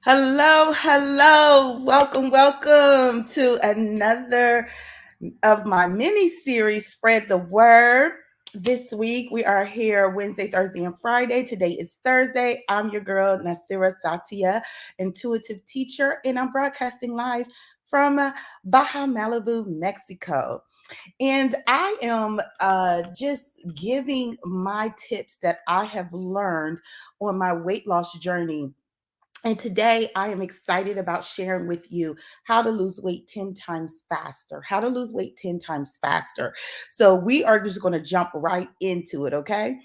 Hello, hello. Welcome to another of my mini series, Spread the Word. This week we are here Wednesday, Thursday, and Friday. Today is Thursday. I'm your girl, Nasira Satia, intuitive teacher, and I'm broadcasting live from Baja Malibu, Mexico. And I am just giving my tips that I have learned on my weight loss journey, and today I am excited about sharing with you how to lose weight 10 times faster. How to lose weight 10 times faster. So we are just going to jump right into it, okay?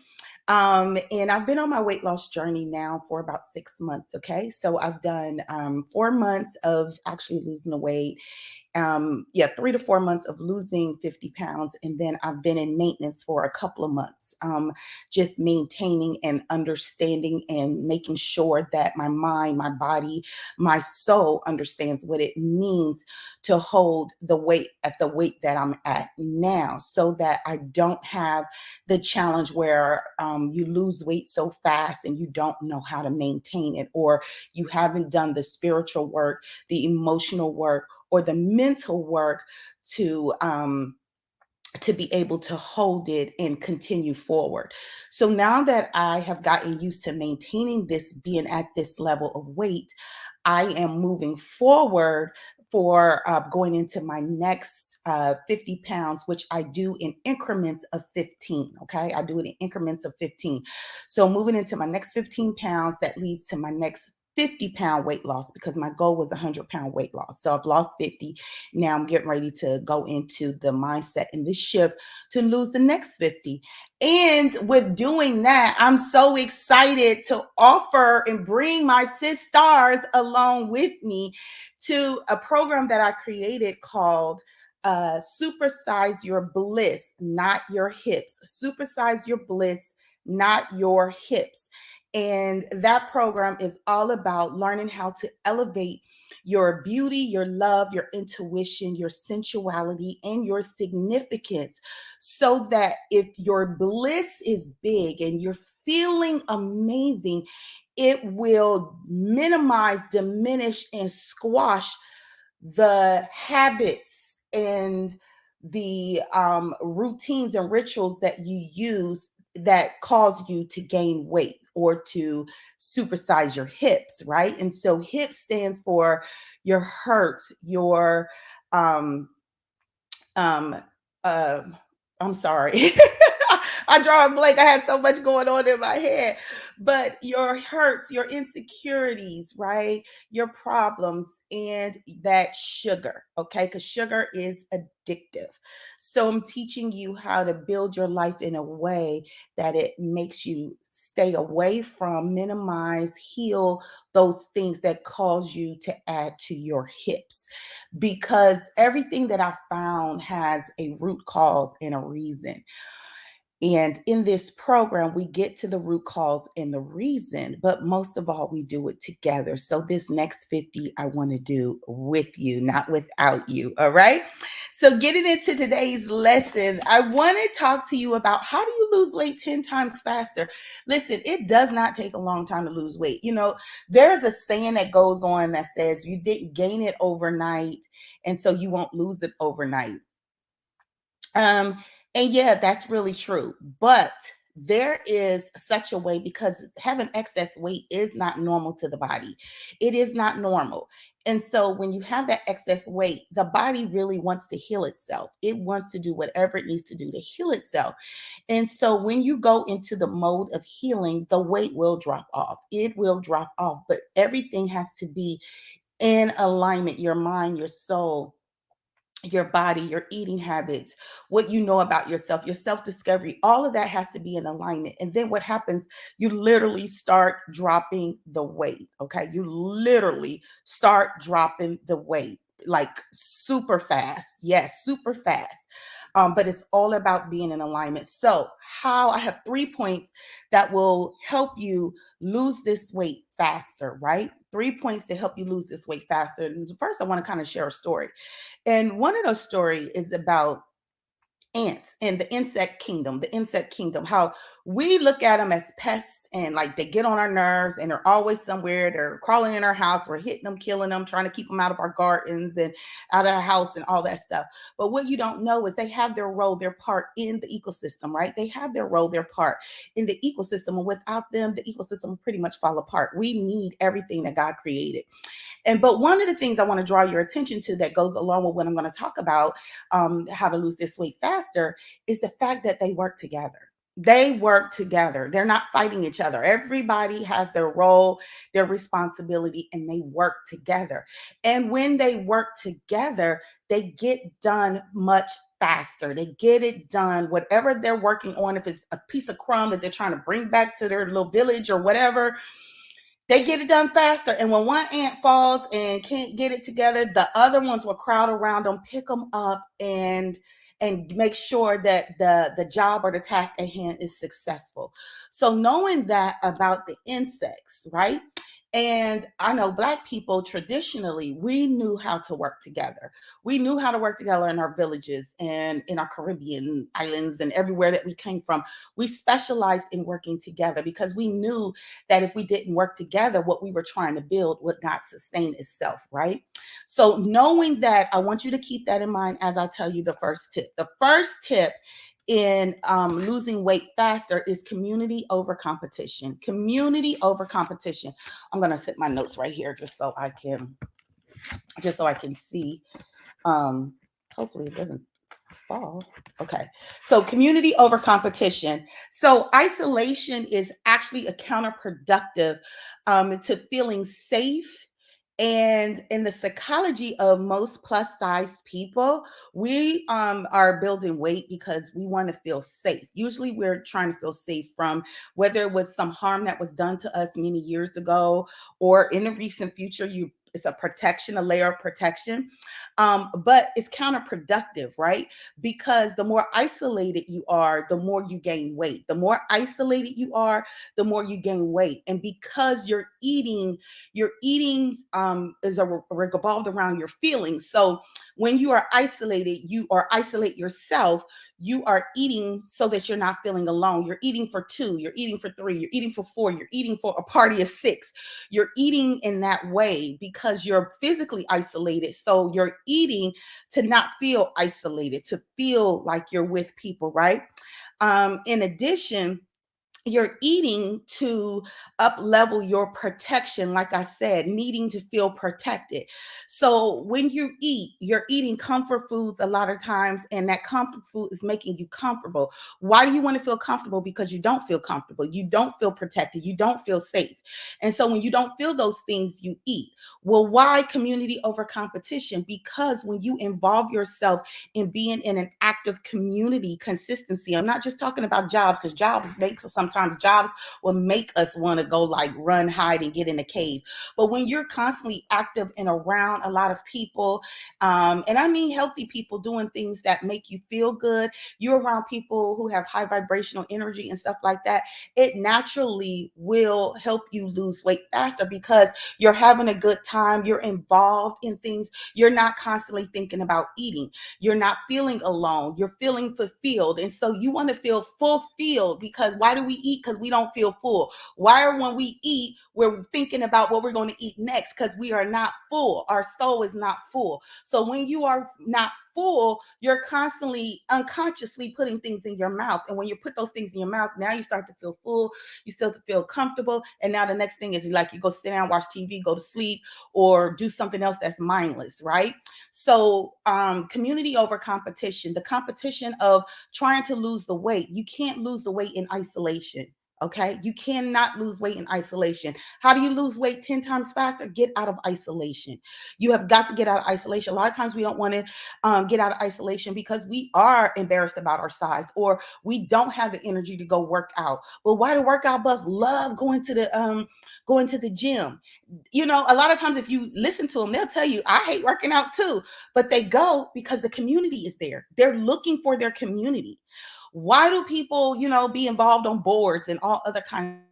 And I've been on my weight loss journey now for about 6 months, okay? So I've done 4 months of actually losing the weight, 3 to 4 months of losing 50 pounds. And then I've been in maintenance for a couple of months, just maintaining and understanding and making sure that my mind, my body, my soul understands what it means to hold the weight at the weight that I'm at now, so that I don't have the challenge where you lose weight so fast and you don't know how to maintain it, or you haven't done the spiritual work, the emotional work, or the mental work to be able to hold it and continue forward. So now that I have gotten used to maintaining this, being at this level of weight, I am moving forward for going into my next 50 pounds, which I do in increments of 15. Okay. I do it in increments of 15. So moving into my next 15 pounds, that leads to my next 50-pound weight loss, because my goal was 100-pound weight loss. So I've lost 50. Now I'm getting ready to go into the mindset and the shift to lose the next 50. And with doing that, I'm so excited to offer and bring my SisSTARS along with me to a program that I created called Supersize Your Bliss, Not Your Hips. Supersize Your Bliss, Not Your Hips. And that program is all about learning how to elevate your beauty, your love, your intuition, your sensuality, and your significance, so that if your bliss is big and you're feeling amazing, it will minimize, diminish, and squash the habits and the routines and rituals that you use that cause you to gain weight or to supersize your hips, right? And so HIP stands for your hurt, your um um uh I'm sorry. I draw a blank. I had so much going on in my head. But your hurts, your insecurities, right? Your problems, and that sugar, okay? Because sugar is addictive. So I'm teaching you how to build your life in a way that it makes you stay away from, minimize, heal those things that cause you to add to your hips, because everything that I found has a root cause and a reason. And in this program, we get to the root cause and the reason, but most of all, we do it together. So, this next 50, I want to do with you, not without you. All right. So, getting into today's lesson, I want to talk to you about how do you lose weight 10 times faster? Listen, it does not take a long time to lose weight. There's a saying that goes on that says you didn't gain it overnight, and so you won't lose it overnight. Um, and yeah, that's really true. But there is such a way, because having excess weight is not normal to the body. It is not normal. And so when you have that excess weight, the body really wants to heal itself. It wants to do whatever it needs to do to heal itself. And so when you go into the mode of healing, the weight will drop off. It will drop off, but everything has to be in alignment: your mind, your soul, your body, your eating habits, what you know about yourself, your self discovery, all of that has to be in alignment. And then what happens? You literally start dropping the weight. Okay. You literally start dropping the weight like super fast. Yes, super fast. But it's all about being in alignment. So, how I have 3 points that will help you lose this weight faster, right? 3 points to help you lose this weight faster. And first, I want to kind of share a story. And one of those stories is about ants in the insect kingdom, how we look at them as pests and like they get on our nerves and they're always somewhere. They're crawling in our house. We're hitting them, killing them, trying to keep them out of our gardens and out of our house and all that stuff. But what you don't know is they have their role, their part in the ecosystem, right? They have their role, their part in the ecosystem. And without them, the ecosystem will pretty much fall apart. We need everything that God created. But one of the things I want to draw your attention to that goes along with what I'm going to talk about, how to lose this weight faster, is the fact that they work together. They work together. They're not fighting each other. Everybody has their role, their responsibility, and they work together. And when they work together, they get done much faster. They get it done, whatever they're working on. If it's a piece of crumb that they're trying to bring back to their little village or whatever, they get it done faster. And when one ant falls and can't get it together, the other ones will crowd around them, pick them up, and make sure that the job or the task at hand is successful. So knowing that about the insects, right? And I know Black people traditionally, we knew how to work together. We knew how to work together in our villages and in our Caribbean islands and everywhere that we came from. We specialized in working together because we knew that if we didn't work together, what we were trying to build would not sustain itself, right? So, knowing that, I want you to keep that in mind as I tell you the first tip. The first tip in losing weight faster is community over competition. Community over competition. I'm going to set my notes right here just so I can see. Um, hopefully, it doesn't fall. Okay. So community over competition. So isolation is actually a counterproductive to feeling safe. And in the psychology of most plus size people, we are building weight because we want to feel safe. Usually we're trying to feel safe from whether it was some harm that was done to us many years ago or in the recent future. It's a protection, a layer of protection. But it's counterproductive, right? Because the more isolated you are, the more you gain weight. The more isolated you are, the more you gain weight. And because your eating is revolved around your feelings. So when you are isolated, you or isolate yourself, you are eating so that you're not feeling alone. You're eating for two, you're eating for three, you're eating for four, you're eating for a party of six. You're eating in that way because you're physically isolated. So you're eating to not feel isolated, to feel like you're with people, right? In addition, you're eating to up level your protection, like I said, needing to feel protected. So when you eat, you're eating comfort foods a lot of times, and that comfort food is making you comfortable. Why do you want to feel comfortable? Because you don't feel comfortable, you don't feel protected, you don't feel safe. And so when you don't feel those things, you eat. Well, why community over competition? Because when you involve yourself in being in an active community, consistency, I'm not just talking about jobs, because sometimes jobs will make us want to go like run, hide, and get in a cave. But when you're constantly active and around a lot of people, and I mean healthy people doing things that make you feel good, you're around people who have high vibrational energy and stuff like that, it naturally will help you lose weight faster because you're having a good time, you're involved in things, you're not constantly thinking about eating, you're not feeling alone, you're feeling fulfilled. And so you want to feel fulfilled, because why do we eat? Because we don't feel full. Why are when we eat, we're thinking about what we're going to eat next? Because we are not full. Our soul is not full. So when you are not full, you're constantly unconsciously putting things in your mouth. And when you put those things in your mouth, now you start to feel full, you start to feel comfortable. And now the next thing is you go sit down, watch TV, go to sleep, or do something else that's mindless, right? So community over competition, the competition of trying to lose the weight. You can't lose the weight in isolation. Okay. You cannot lose weight in isolation. How do you lose weight 10 times faster? Get out of isolation. You have got to get out of isolation. A lot of times we don't want to get out of isolation because we are embarrassed about our size, or we don't have the energy to go work out. Well, why do workout buffs love going to the gym? A lot of times if you listen to them, they'll tell you, I hate working out too, but they go because the community is there. They're looking for their community. Why do people, be involved on boards and all other kinds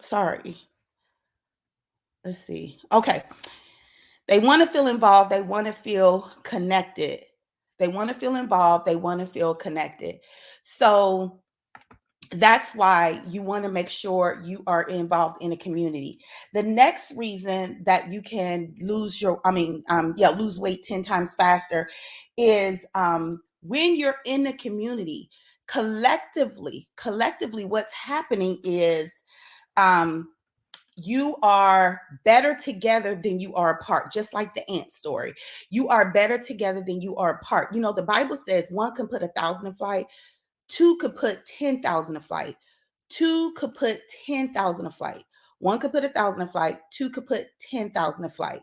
sorry. Let's see. Okay. They want to feel involved. They want to feel connected. They want to feel involved. They want to feel connected. So that's why you want to make sure you are involved in a community. The next reason that you can lose weight 10 times faster is when you're in a community, collectively, what's happening is um, you are better together than you are apart, just like the ant story. You are better together than you are apart. You know, the Bible says one can put 1,000 in flight, two could put 10,000 a flight. Two could put 10,000 a flight. One could put 1,000 a flight. Two could put 10,000 a flight.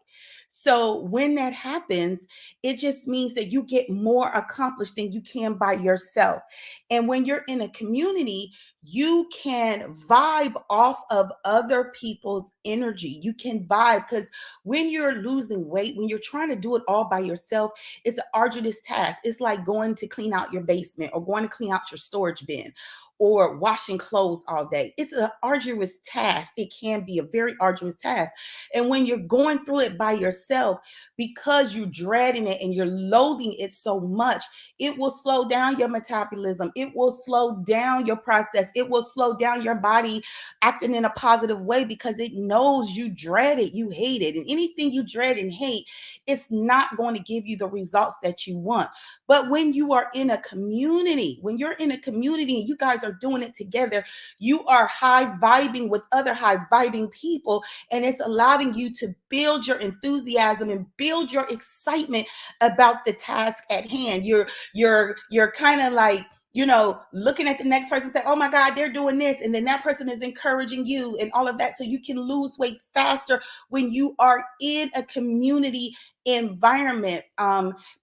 So when that happens, it just means that you get more accomplished than you can by yourself. And when you're in a community, you can vibe off of other people's energy. You can vibe because when you're losing weight, when you're trying to do it all by yourself, it's an arduous task. It's like going to clean out your basement or going to clean out your storage bin or washing clothes all day. It's an arduous task. It can be a very arduous task. And when you're going through it by yourself, because you're dreading it and you're loathing it so much, it will slow down your metabolism. It will slow down your process. It will slow down your body acting in a positive way because it knows you dread it, you hate it. And anything you dread and hate, it's not going to give you the results that you want. But when you are in a community, when you're in a community and you guys are doing it together, you are high vibing with other high vibing people, and it's allowing you to build your enthusiasm and build your excitement about the task at hand. You're kind of like, looking at the next person, say, oh my God, they're doing this. And then that person is encouraging you and all of that. So you can lose weight faster when you are in a community environment,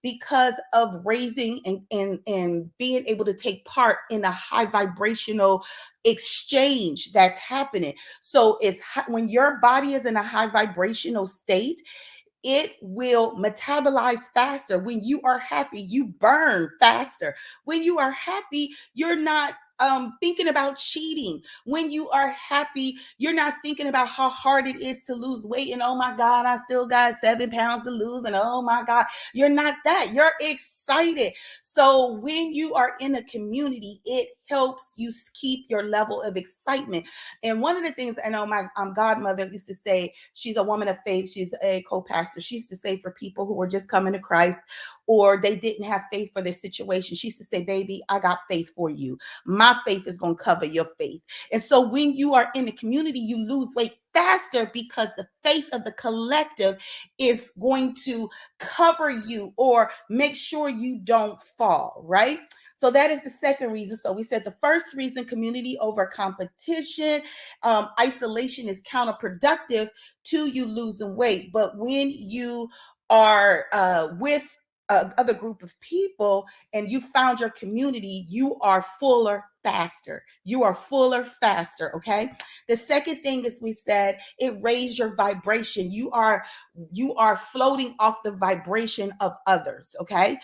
because of raising and being able to take part in a high vibrational exchange that's happening. So when your body is in a high vibrational state, it will metabolize faster. When you are happy, you burn faster. When you are happy, you're not thinking about cheating. When you are happy, you're not thinking about how hard it is to lose weight and oh my God, I still got 7 pounds to lose. And oh my God, you're not that. You're excited. So when you are in a community, it helps you keep your level of excitement. And one of the things I know my godmother used to say, she's a woman of faith, she's a co-pastor. She used to say for people who were just coming to Christ or they didn't have faith for their situation, she used to say, baby, I got faith for you. My faith is going to cover your faith. And so when you are in the community, you lose weight faster because the faith of the collective is going to cover you or make sure you don't fall, right? So that is the second reason. So we said the first reason, community over competition. Isolation is counterproductive to you losing weight. But when you are with other group of people and you found your community, you are fuller faster. You are fuller faster. Okay. The second thing is we said it raised your vibration. You are floating off the vibration of others. Okay.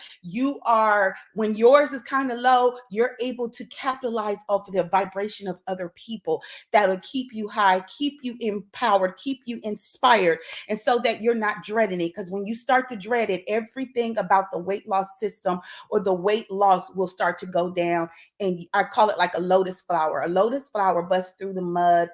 When yours is kind of low, you're able to capitalize off of the vibration of other people that'll keep you high, keep you empowered, keep you inspired, and so that you're not dreading it. Because when you start to dread it, everything about the weight loss system or the weight loss will start to go down. And I call it like a lotus flower. A lotus flower busts through the mud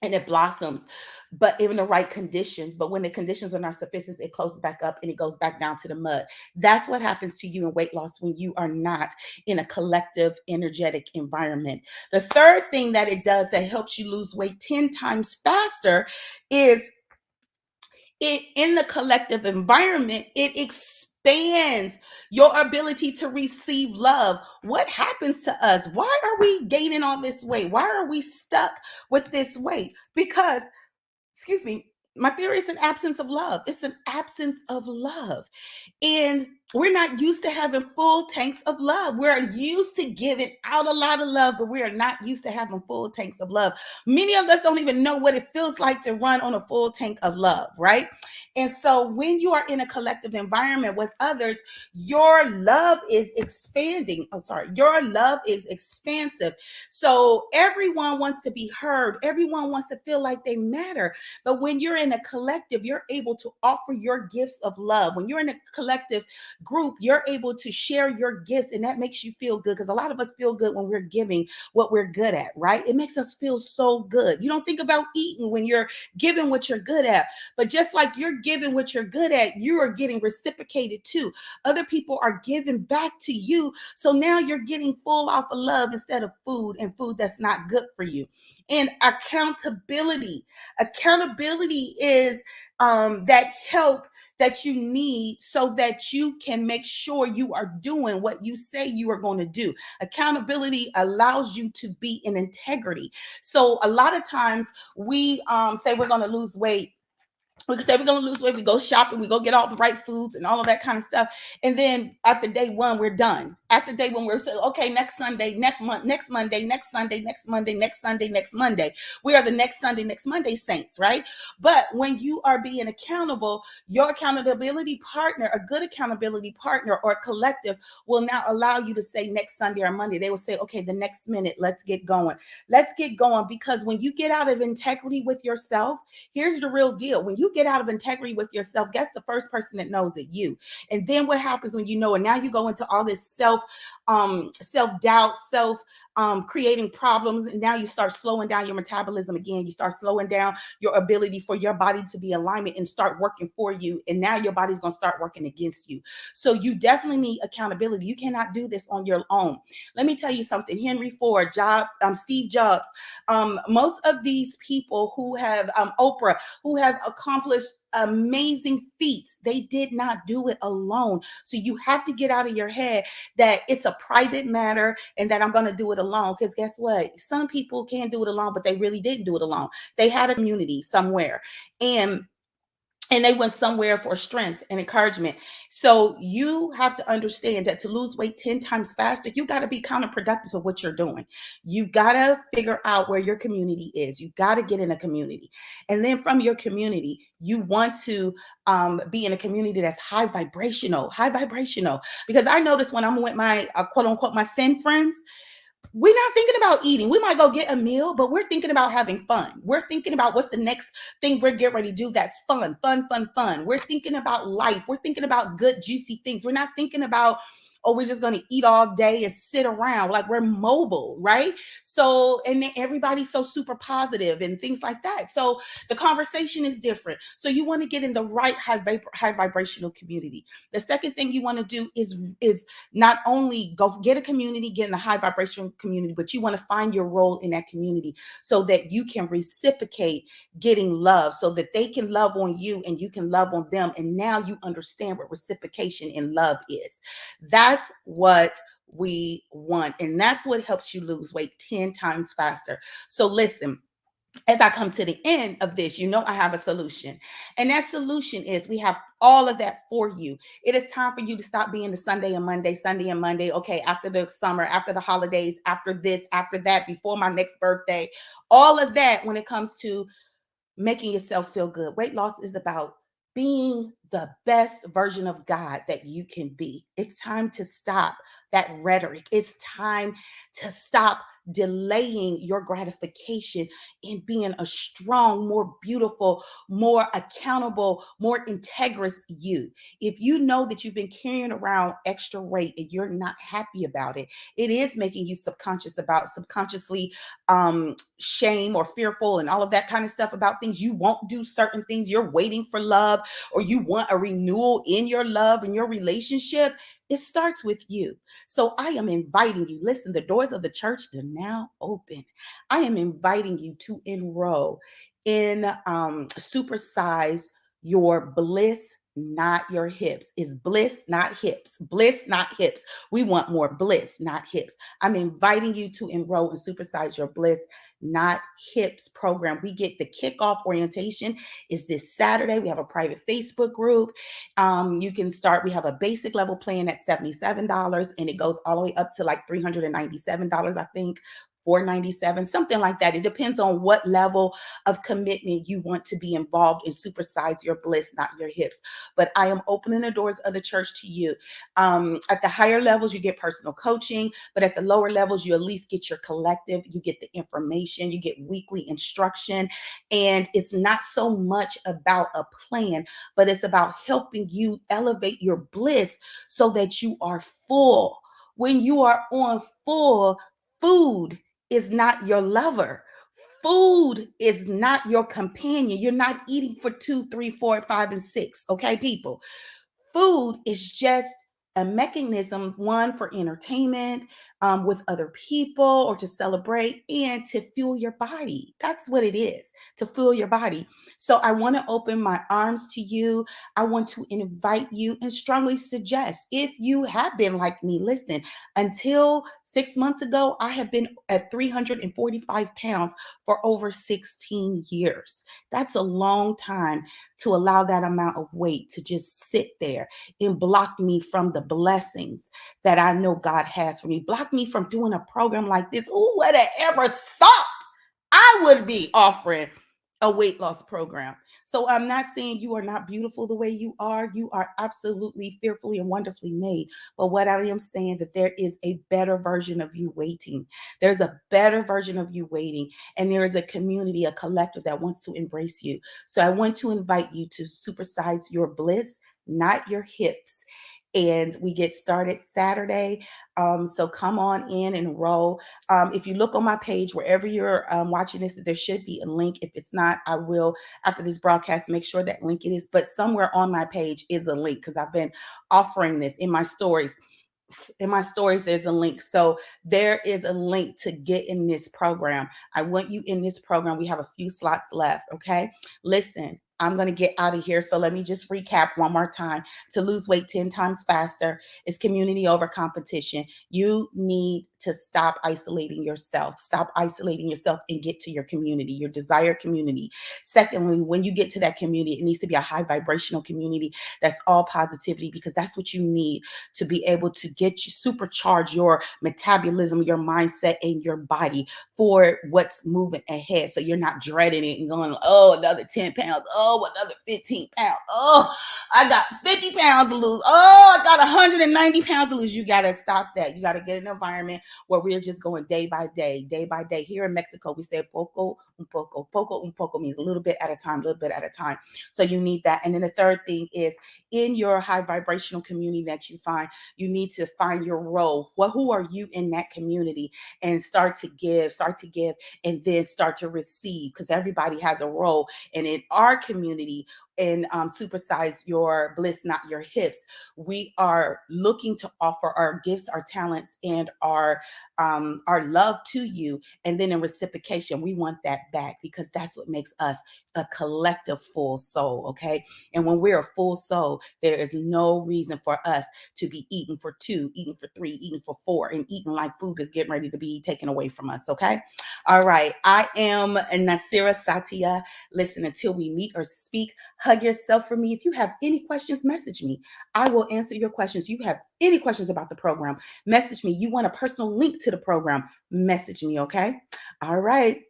and it blossoms, but in the right conditions. But when the conditions are not sufficient, it closes back up and it goes back down to the mud. That's what happens to you in weight loss when you are not in a collective, energetic environment. The third thing that it does that helps you lose weight 10 times faster is in the collective environment, it expands your ability to receive love. What happens to us? Why are we gaining all this weight? Why are we stuck with this weight? Because, excuse me, my theory is an absence of love. It's an absence of love. And We're not used to having full tanks of love. We're used to giving out a lot of love, but we are not used to having full tanks of love. Many of us don't even know what it feels like to run on a full tank of love, right? And so when you are in a collective environment with others, your love is expanding. Oh, sorry. Your love is expansive. So everyone wants to be heard. Everyone wants to feel like they matter. But when you're in a collective, you're able to offer your gifts of love. When you're in a collective group, you're able to share your gifts, and that makes you feel good, because a lot of us feel good when we're giving what we're good at, right? It makes us feel so good. You don't think about eating when you're giving what you're good at, but just like you're giving what you're good at, you are getting reciprocated too. Other people are giving back to you, so now you're getting full off of love instead of food, and food that's not good for you. And accountability is that help that you need so that you can make sure you are doing what you say you are going to do. Accountability allows you to be in integrity. So a lot of times we say we're going to lose weight. We can say we're going to lose weight. We go shopping, we go get all the right foods and all of that kind of stuff. And then after day one, we're done. After day one, we're saying, okay, next Sunday, next month, next Monday, next Sunday, next Monday, next Sunday, next Monday. We are the next Sunday, next Monday saints, right? But when you are being accountable, your accountability partner, a good accountability partner or collective, will now allow you to say next Sunday or Monday. They will say, okay, the next minute, let's get going. Let's get going. Because when you get out of integrity with yourself, here's the real deal. When you get out of integrity with yourself, guess the first person that knows it? You. And then what happens when you know it? Now you go into all this self-doubt, creating problems. And now you start slowing down your metabolism again. You start slowing down your ability for your body to be in alignment and start working for you. And now your body's going to start working against you. So you definitely need accountability. You cannot do this on your own. Let me tell you something. Henry Ford, Steve Jobs, most of these people who have Oprah, who have accomplished amazing feats, they did not do it alone. So you have to get out of your head that it's a private matter and that I'm going to do it alone. Because guess what? Some people can do it alone, but they really didn't do it alone. They had a community somewhere. And they went somewhere for strength and encouragement. So you have to understand that to lose weight 10 times faster, you got to be counterproductive to what you're doing. You got to figure out where your community is. You got to get in a community. And then from your community, you want to be in a community that's high vibrational. Because I notice when I'm with my quote unquote, my thin friends, we're not thinking about eating. We might go get a meal, but we're thinking about having fun. We're thinking about what's the next thing we're getting ready to do that's fun, fun, fun, fun. We're thinking about life. We're thinking about good, juicy things. We're not thinking about, oh, we're just going to eat all day and sit around. Like, we're mobile, right? So, and then everybody's so super positive and things like that. So the conversation is different. So you want to get in the right high vibrational community. The second thing you want to do is not only go get a community, get in a high vibration community, but you want to find your role in that community so that you can reciprocate getting love, so that they can love on you and you can love on them. And now you understand what reciprocation in love is. That's what we want. And that's what helps you lose weight 10 times faster. So listen, as I come to the end of this, you know I have a solution. And that solution is we have all of that for you. It is time for you to stop being the Sunday and Monday, Sunday and Monday. Okay, after the summer, after the holidays, after this, after that, before my next birthday, all of that when it comes to making yourself feel good. Weight loss is about being the best version of God that you can be. It's time to stop that rhetoric. It's time to stop delaying your gratification in being a strong, more beautiful, more accountable, more integrous you. If you know that you've been carrying around extra weight and you're not happy about it, it is making you subconsciously shame or fearful and all of that kind of stuff about things. You won't do certain things. You're waiting for love, or you want a renewal in your love and your relationship. It starts with you. So I am inviting you. Listen, the doors of the church are now open. I am inviting you to enroll in Supersize Your Bliss not your hips. It's bliss, not hips. Bliss, not hips. We want more bliss, not hips. I'm inviting you to enroll in Supersize Your Bliss, not hips program. We get the kickoff orientation is this Saturday. We have a private Facebook group. You can start. We have a basic level plan at $77, and it goes all the way up to like $397, I think. 497, something like that. It depends on what level of commitment you want to be involved in Supersize Your Bliss, not your hips. But I am opening the doors of the church to you. At the higher levels, you get personal coaching, but at the lower levels, you at least get your collective, you get the information, you get weekly instruction. And it's not so much about a plan, but it's about helping you elevate your bliss so that you are full. When you are on full, food is not your lover. Food is not your companion. You're not eating for 2, 3, 4, 5, and 6. Okay, people. Food is just a mechanism, one for entertainment with other people or to celebrate and to fuel your body. That's what it is, to fuel your body. So I want to open my arms to you. I want to invite you and strongly suggest if you have been like me, listen, until 6 months ago, I have been at 345 pounds for over 16 years. That's a long time to allow that amount of weight to just sit there and block me from the blessings that I know God has for me. Block me from doing a program like this. Who would have ever thought I would be offering a weight loss program? So I'm not saying you are not beautiful the way you are. You are absolutely fearfully and wonderfully made. But what I am saying that there is a better version of you waiting. There's a better version of you waiting. And there is a community, a collective that wants to embrace you. So I want to invite you to supersize your bliss, not your hips. And we get started Saturday. So come on in and enroll. If you look on my page, wherever you're watching this, there should be a link. If it's not, I will, after this broadcast, make sure that link it is. But somewhere on my page is a link because I've been offering this in my stories. In my stories, there's a link. So there is a link to get in this program. I want you in this program. We have a few slots left. Okay. Listen, I'm going to get out of here. So let me just recap one more time. To lose weight 10 times faster is community over competition. You need to stop isolating yourself. Stop isolating yourself and get to your community, your desired community. Secondly, when you get to that community, it needs to be a high vibrational community that's all positivity because that's what you need to be able to get you supercharge your metabolism, your mindset, and your body for what's moving ahead. So you're not dreading it and going, oh, another 10 pounds. Oh, another 15 pounds. Oh, I got 50 pounds to lose. Oh, I got 190 pounds to lose. You got to stop that. You got to get an environment where we're just going day by day, day by day. Here in Mexico, we say poco un poco. Poco un poco means a little bit at a time, a little bit at a time. So you need that. And then the third thing is in your high vibrational community that you find, you need to find your role. Well, who are you in that community? And start to give, and then start to receive because everybody has a role. And in our community, and supersize your bliss, not your hips, we are looking to offer our gifts, our talents, and our love to you. And then in reciprocation, we want that back because that's what makes us a collective full soul. Okay. And when we're a full soul, there is no reason for us to be eating for 2, eating for 3, eating for 4, and eating like food is getting ready to be taken away from us. Okay. All right. I am Nasira Satia. Listen, until we meet or speak, hug yourself for me. If you have any questions, message me. I will answer your questions. You have any questions about the program, message me. You want a personal link to the program, message me. Okay. All right.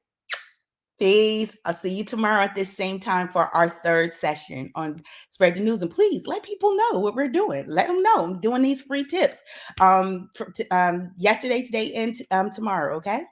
Peace. I'll see you tomorrow at this same time for our third session on Spread the News. And please let people know what we're doing. Let them know I'm doing these free tips yesterday, today, and tomorrow. Okay.